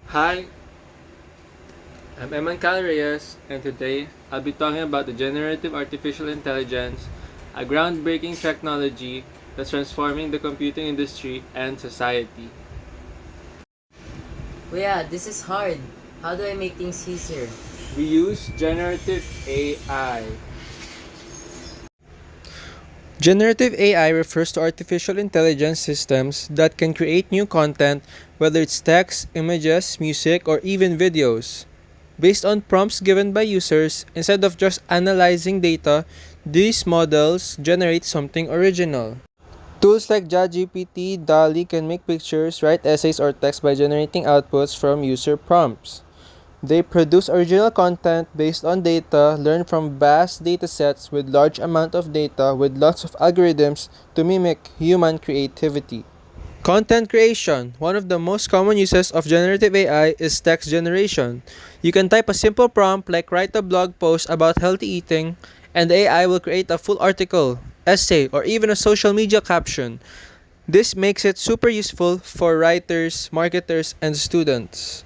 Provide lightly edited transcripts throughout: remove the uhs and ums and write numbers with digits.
Hi, I'm Eman Reyes, and today I'll be talking about the generative artificial intelligence, a groundbreaking technology that's transforming the computing industry and society. Oh yeah, this is hard. How do I make things easier? We use generative AI. Generative AI refers to artificial intelligence systems that can create new content, whether it's text, images, music, or even videos. Based on prompts given by users, instead of just analyzing data, these models generate something original. Tools like ChatGPT, DALL-E can make pictures, write essays, or text by generating outputs from user prompts. They produce original content based on data learned from vast datasets with large amount of data with lots of algorithms to mimic human creativity. Content creation. One of the most common uses of generative AI is text generation. You can type a simple prompt like write a blog post about healthy eating, and the AI will create a full article, essay, or even a social media caption. This makes it super useful for writers, marketers, and students.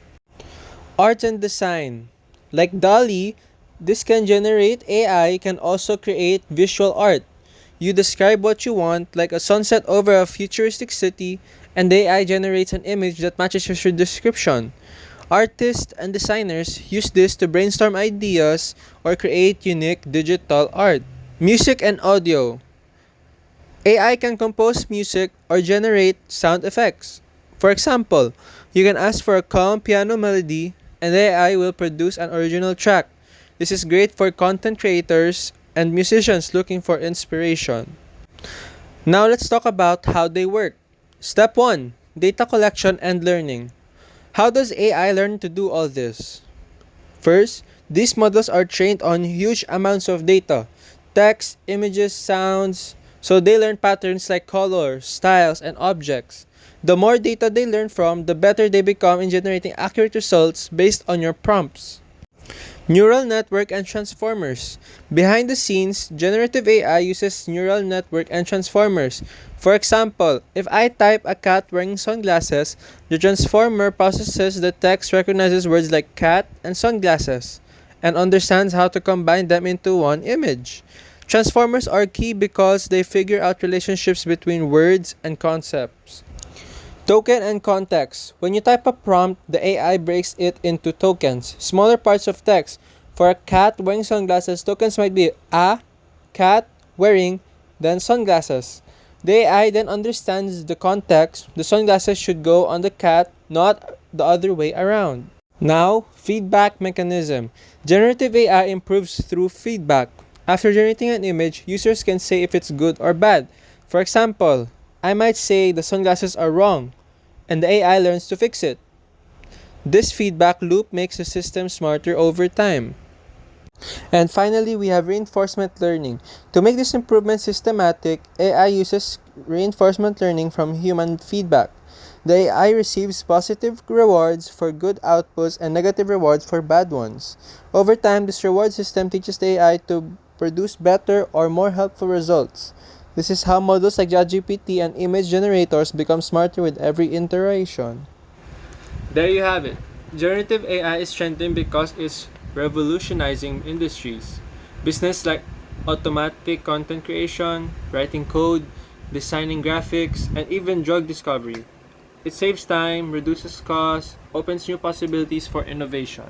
Art and design. Like DALL-E, this can generate AI can also create visual art. You describe what you want, like a sunset over a futuristic city, and the AI generates an image that matches your description. Artists and designers use this to brainstorm ideas or create unique digital art. Music and audio. AI can compose music or generate sound effects. For example, you can ask for a calm piano melody and the AI will produce an original track. This is great for content creators and musicians looking for inspiration. Now let's talk about how they work. Step 1. Data collection and learning. How does AI learn to do all this? First, these models are trained on huge amounts of data, text, images, sounds, so they learn patterns like colors, styles, and objects. The more data they learn from, the better they become in generating accurate results based on your prompts. Neural network and transformers. Behind the scenes, generative AI uses neural network and transformers. For example, if I type a cat wearing sunglasses, the transformer processes the text, recognizes words like cat and sunglasses, and understands how to combine them into one image. Transformers are key because they figure out relationships between words and concepts. Token and context. When you type a prompt, the AI breaks it into tokens, smaller parts of text. For a cat wearing sunglasses, tokens might be a cat wearing, then sunglasses. The AI then understands the context. The sunglasses should go on the cat, not the other way around. Now, feedback mechanism. Generative AI improves through feedback. After generating an image, users can say if it's good or bad. For example, I might say the sunglasses are wrong, and the AI learns to fix it. This feedback loop makes the system smarter over time. And finally, we have reinforcement learning. To make this improvement systematic, AI uses reinforcement learning from human feedback. The AI receives positive rewards for good outputs and negative rewards for bad ones. Over time, this reward system teaches the AI to produce better or more helpful results. This is how models like ChatGPT and image generators become smarter with every iteration. There you have it. Generative AI is trending because it's revolutionizing industries. Business like automatic content creation, writing code, designing graphics, and even drug discovery. It saves time, reduces costs, opens new possibilities for innovation.